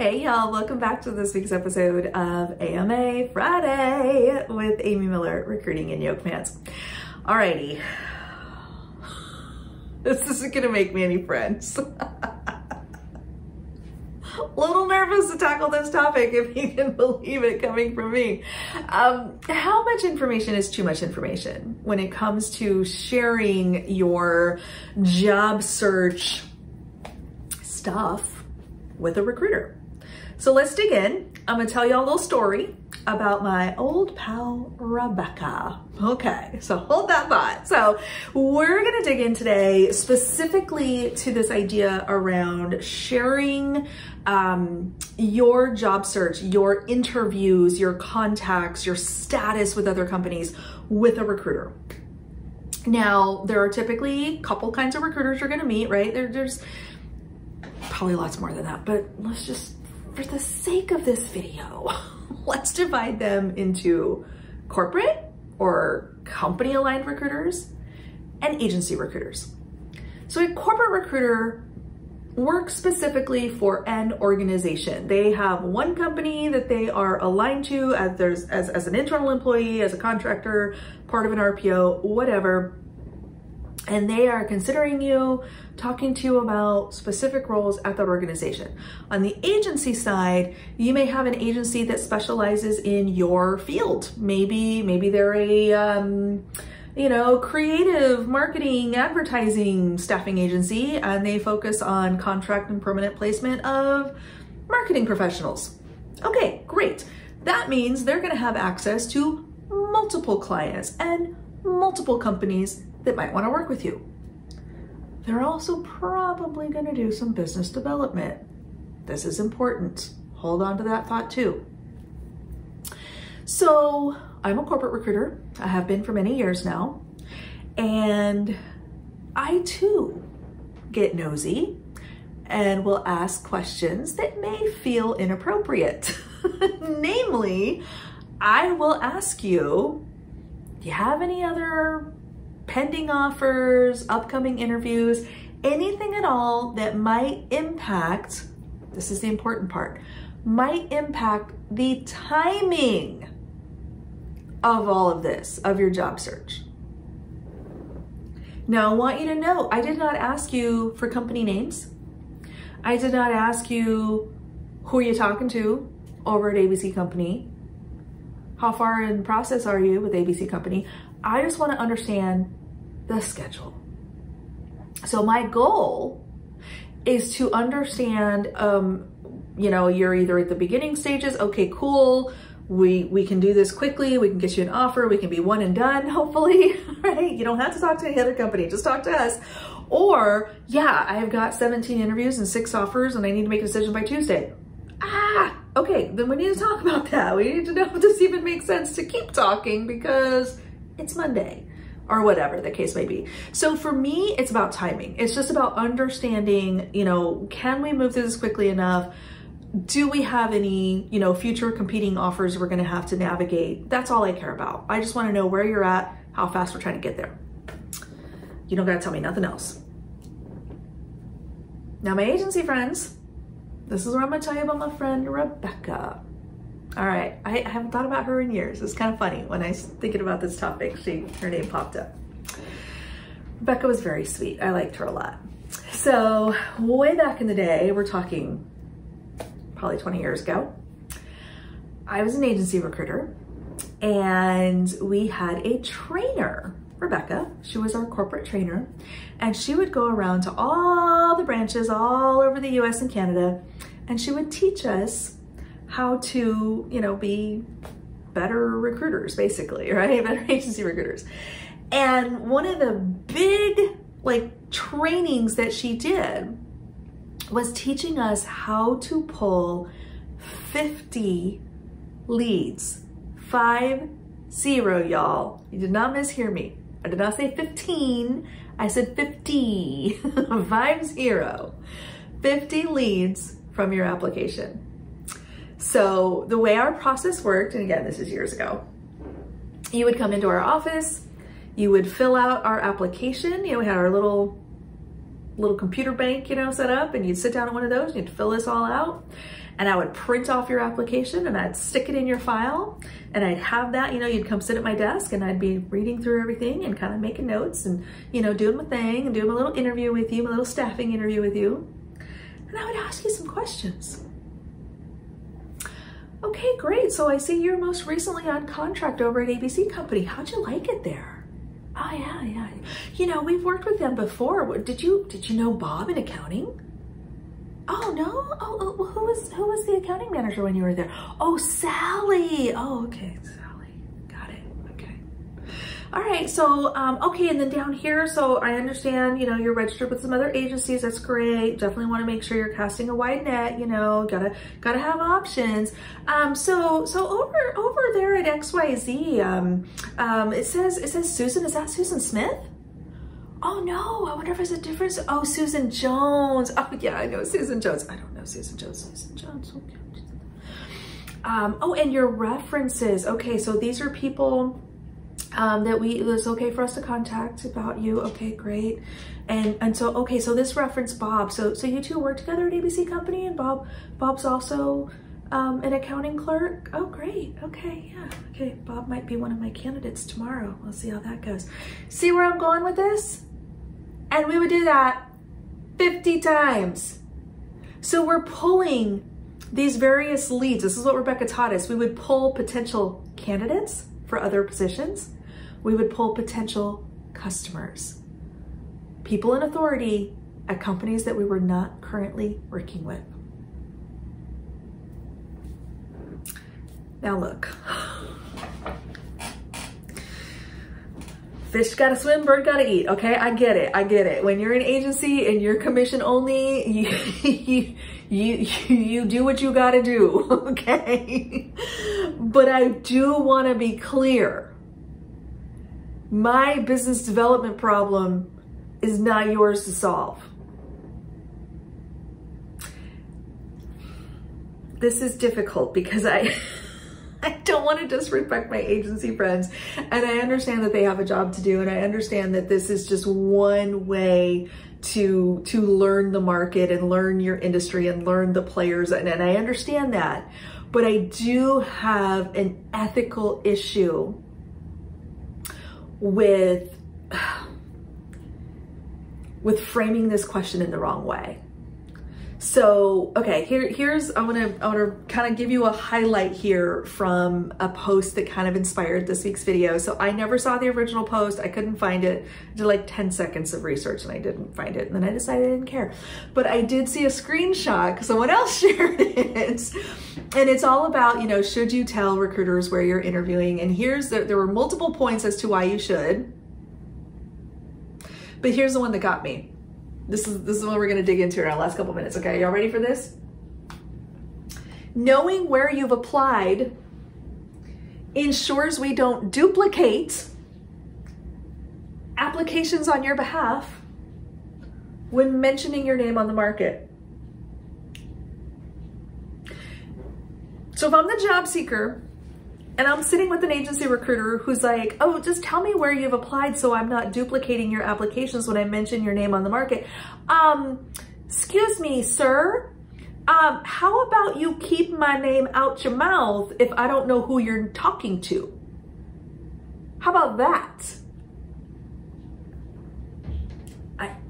Hey y'all, welcome back to this week's episode of AMA Friday with Amy Miller, Recruiting in Yoke Pants. Alrighty, this isn't gonna make me any friends. A little nervous to tackle this topic, if you can believe it coming from me. How much information is too much information when it comes to sharing your job search stuff with a recruiter? So let's dig in. I'm gonna tell y'all a little story about my old pal, Rebecca. Okay, so hold that thought. So we're gonna dig in today specifically to this idea around sharing your job search, your interviews, your contacts, your status with other companies with a recruiter. Now, there are typically a couple kinds of recruiters you're gonna meet, right? There's probably lots more than that, but let's just, for the sake of this video, let's divide them into corporate or company aligned recruiters and agency recruiters. So a corporate recruiter works specifically for an organization. They have one company that they are aligned to as an internal employee, as a contractor, part of an RPO, whatever. And they are considering you, talking to you about specific roles at that organization. On the agency side, you may have an agency that specializes in your field. Maybe they're a, creative marketing, advertising staffing agency, and they focus on contract and permanent placement of marketing professionals. Okay, great. That means they're gonna have access to multiple clients and multiple companies that might want to work with you. They're also probably going to do some business development. This is important. Hold on to that thought too. So I'm a corporate recruiter. I have been for many years now. And I too get nosy and will ask questions that may feel inappropriate. Namely, I will ask you, do you have any other pending offers, upcoming interviews, anything at all that might impact, this is the important part, might impact the timing of all of this, of your job search. Now, I want you to know, I did not ask you for company names. I did not ask you who are you talking to over at ABC Company. How far in process are you with ABC Company? I just want to understand the schedule. So my goal is to understand, you're either at the beginning stages, okay, cool, we can do this quickly, we can get you an offer, we can be one and done, hopefully, right? You don't have to talk to any other company, just talk to us. Or, yeah, I have got 17 interviews and 6 offers and I need to make a decision by Tuesday. Okay, then we need to talk about that. We need to know if this even makes sense to keep talking because it's Monday or whatever the case may be. So for me, it's about timing. It's just about understanding, can we move through this quickly enough? Do we have any, future competing offers we're gonna have to navigate? That's all I care about. I just wanna know where you're at, how fast we're trying to get there. You don't gotta tell me nothing else. Now my agency friends, this is where I'm gonna tell you about my friend, Rebecca. All right, I haven't thought about her in years. It's kind of funny when I was thinking about this topic, her name popped up. Rebecca was very sweet. I liked her a lot. So way back in the day, we're talking probably 20 years ago, I was an agency recruiter and we had a trainer, Rebecca. She was our corporate trainer and she would go around to all the branches all over the US and Canada and she would teach us how to, be better recruiters, basically, right? Better agency recruiters. And one of the big trainings that she did was teaching us how to pull 50 leads. 50, y'all. You did not mishear me. I did not say 15, I said 50. 50. 50 leads from your application. So the way our process worked, and again, this is years ago, you would come into our office, you would fill out our application. We had our little computer bank, set up, and you'd sit down at one of those and you'd fill this all out. and I would print off your application and I'd stick it in your file, and I'd have that, you know, you'd come sit at my desk and I'd be reading through everything and kind of making notes and, you know, doing my thing and doing my little interview with you, my little staffing interview with you. And I would ask you some questions. Okay, great. So I see you're most recently on contract over at ABC Company. How'd you like it there? Oh yeah. You know, we've worked with them before. Did you know Bob in accounting? Oh no? Oh, who was the accounting manager when you were there? Oh, Sally. Oh, okay, Sally. Got it. Okay. All right. So, okay, and then down here. So I understand, you know, you're registered with some other agencies. That's great. Definitely want to make sure you're casting a wide net. You know, gotta have options. So over there at XYZ, it says Susan. Is that Susan Smith? Oh no, I wonder if there's a difference. Oh, Susan Jones. Oh yeah, I know Susan Jones. I don't know Susan Jones. Susan Jones. Okay. Oh, and your references. Okay, so these are people that it's okay for us to contact about you. Okay, great. And so, okay, so this reference Bob. So you two work together at ABC Company, and Bob's also an accounting clerk. Oh, great. Okay, yeah. Okay, Bob might be one of my candidates tomorrow. We'll see how that goes. See where I'm going with this? And we would do that 50 times. So we're pulling these various leads. This is what Rebecca taught us. We would pull potential candidates for other positions. We would pull potential customers, people in authority at companies that we were not currently working with. Now look, fish gotta swim, bird gotta eat, okay? I get it. When you're an agency and you're commission only, you do what you gotta do, okay? But I do wanna be clear. My business development problem is not yours to solve. This is difficult because I don't want to disrespect my agency friends, and I understand that they have a job to do, and I understand that this is just one way to learn the market and learn your industry and learn the players, and I understand that, but I do have an ethical issue with framing this question in the wrong way. So, okay, here's, I wanna kind of give you a highlight here from a post that kind of inspired this week's video. So I never saw the original post. I couldn't find it. I did like 10 seconds of research and I didn't find it. And then I decided I didn't care. But I did see a screenshot because someone else shared it. And it's all about, you know, should you tell recruiters where you're interviewing? And there were multiple points as to why you should. But here's the one that got me. This is what we're going to dig into in our last couple minutes. Okay, y'all ready for this? Knowing where you've applied ensures we don't duplicate applications on your behalf when mentioning your name on the market. So if I'm the job seeker and I'm sitting with an agency recruiter who's like, oh, just tell me where you've applied so I'm not duplicating your applications when I mention your name on the market. Excuse me, sir. How about you keep my name out your mouth if I don't know who you're talking to? How about that?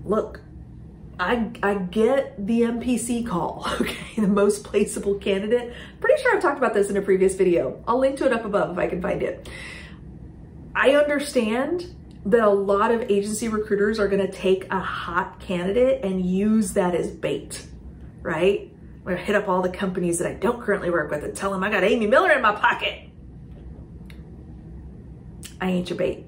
Look, I get the MPC call, okay, the most placeable candidate. Pretty sure I've talked about this in a previous video. I'll link to it up above if I can find it. I understand that a lot of agency recruiters are gonna take a hot candidate and use that as bait, right? I'm gonna hit up all the companies that I don't currently work with and tell them I got Amy Miller in my pocket. I ain't your bait.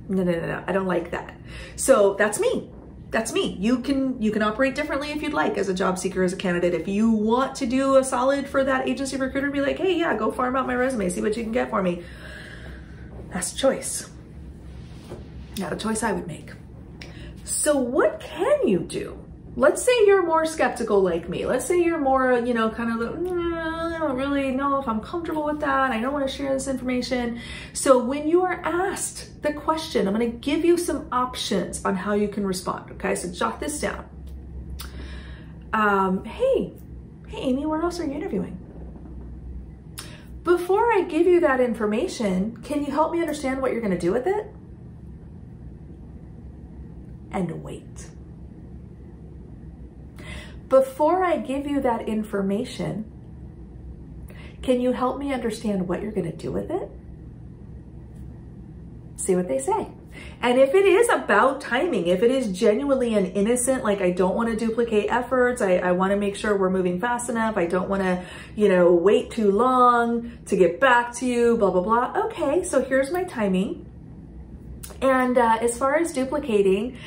No, I don't like that. So that's me. That's me. You can operate differently if you'd like as a job seeker, as a candidate. If you want to do a solid for that agency recruiter, be like, hey, yeah, go farm out my resume, see what you can get for me. That's a choice. Not a choice I would make. So what can you do? Let's say you're more skeptical like me. Let's say you're more, you know, kind of, I don't really know if I'm comfortable with that. I don't want to share this information. So when you are asked the question, I'm going to give you some options on how you can respond. Okay, so jot this down. Hey, Hey, Amy, where else are you interviewing? Before I give you that information, can you help me understand what you're going to do with it? And wait. Before I give you that information, can you help me understand what you're going to do with it? See what they say. And if it is about timing, if it is genuinely an innocent, like I don't want to duplicate efforts, I want to make sure we're moving fast enough, I don't want to, wait too long to get back to you, blah, blah, blah. Okay, so here's my timing. And as far as duplicating,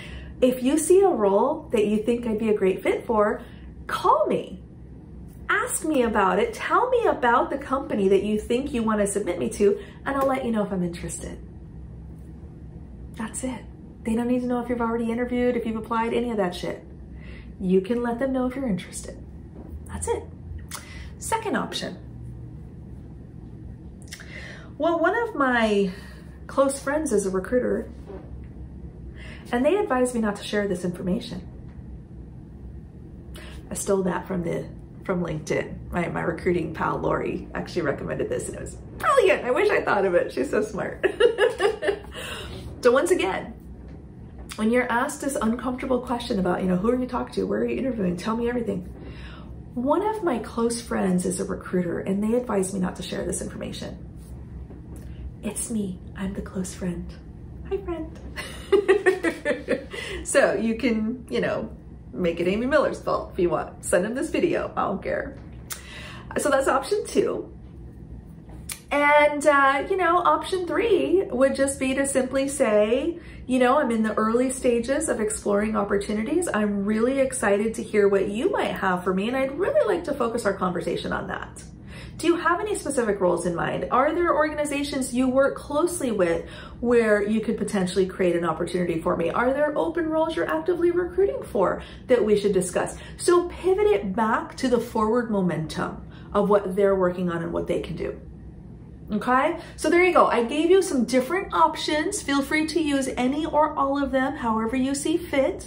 if you see a role that you think I'd be a great fit for, call me. Ask me about it. Tell me about the company that you think you want to submit me to, and I'll let you know if I'm interested. That's it. They don't need to know if you've already interviewed, if you've applied, any of that shit. You can let them know if you're interested. That's it. Second option. Well, one of my close friends is a recruiter, and they advised me not to share this information. I stole that from LinkedIn. My recruiting pal, Lori, actually recommended this, and it was brilliant. I wish I thought of it. She's so smart. So once again, when you're asked this uncomfortable question about, who are you talking to? Where are you interviewing? Tell me everything. One of my close friends is a recruiter, and they advised me not to share this information. It's me. I'm the close friend. Hi, friend. So you can, make it Amy Miller's fault if you want. Send him this video. I don't care. So that's option 2. And, option 3 would just be to simply say, I'm in the early stages of exploring opportunities. I'm really excited to hear what you might have for me, and I'd really like to focus our conversation on that. Do you have any specific roles in mind? Are there organizations you work closely with where you could potentially create an opportunity for me? Are there open roles you're actively recruiting for that we should discuss? So pivot it back to the forward momentum of what they're working on and what they can do. Okay, so there you go. I gave you some different options. Feel free to use any or all of them, however you see fit.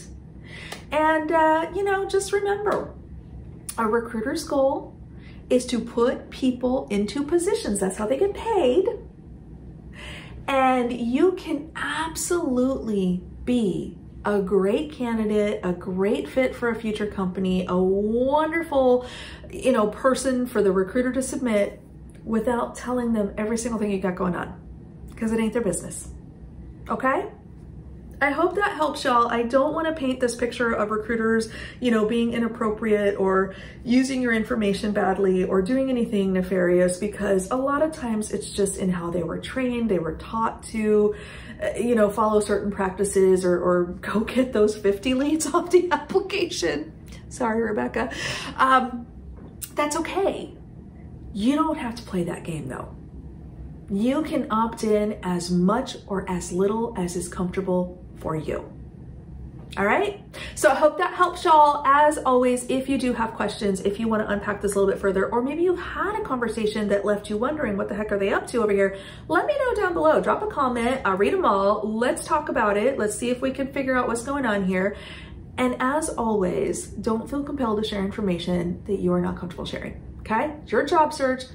And, just remember, a recruiter's goal is to put people into positions. That's how they get paid. And you can absolutely be a great candidate, a great fit for a future company, a wonderful, person for the recruiter to submit without telling them every single thing you got going on, because it ain't their business. Okay? I hope that helps y'all. I don't want to paint this picture of recruiters, being inappropriate or using your information badly or doing anything nefarious, because a lot of times it's just in how they were trained. They were taught to, follow certain practices or go get those 50 leads off the application. Sorry, Rebecca. That's okay. You don't have to play that game though. You can opt in as much or as little as is comfortable for you. All right. So I hope that helps y'all. As always, if you do have questions, if you want to unpack this a little bit further, or maybe you had a conversation that left you wondering what the heck are they up to over here, let me know down below. Drop a comment. I'll read them all. Let's talk about it. Let's see if we can figure out what's going on here. And as always, don't feel compelled to share information that you are not comfortable sharing. Okay? It's your job search,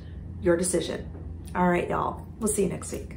your decision. All right, y'all. We'll see you next week.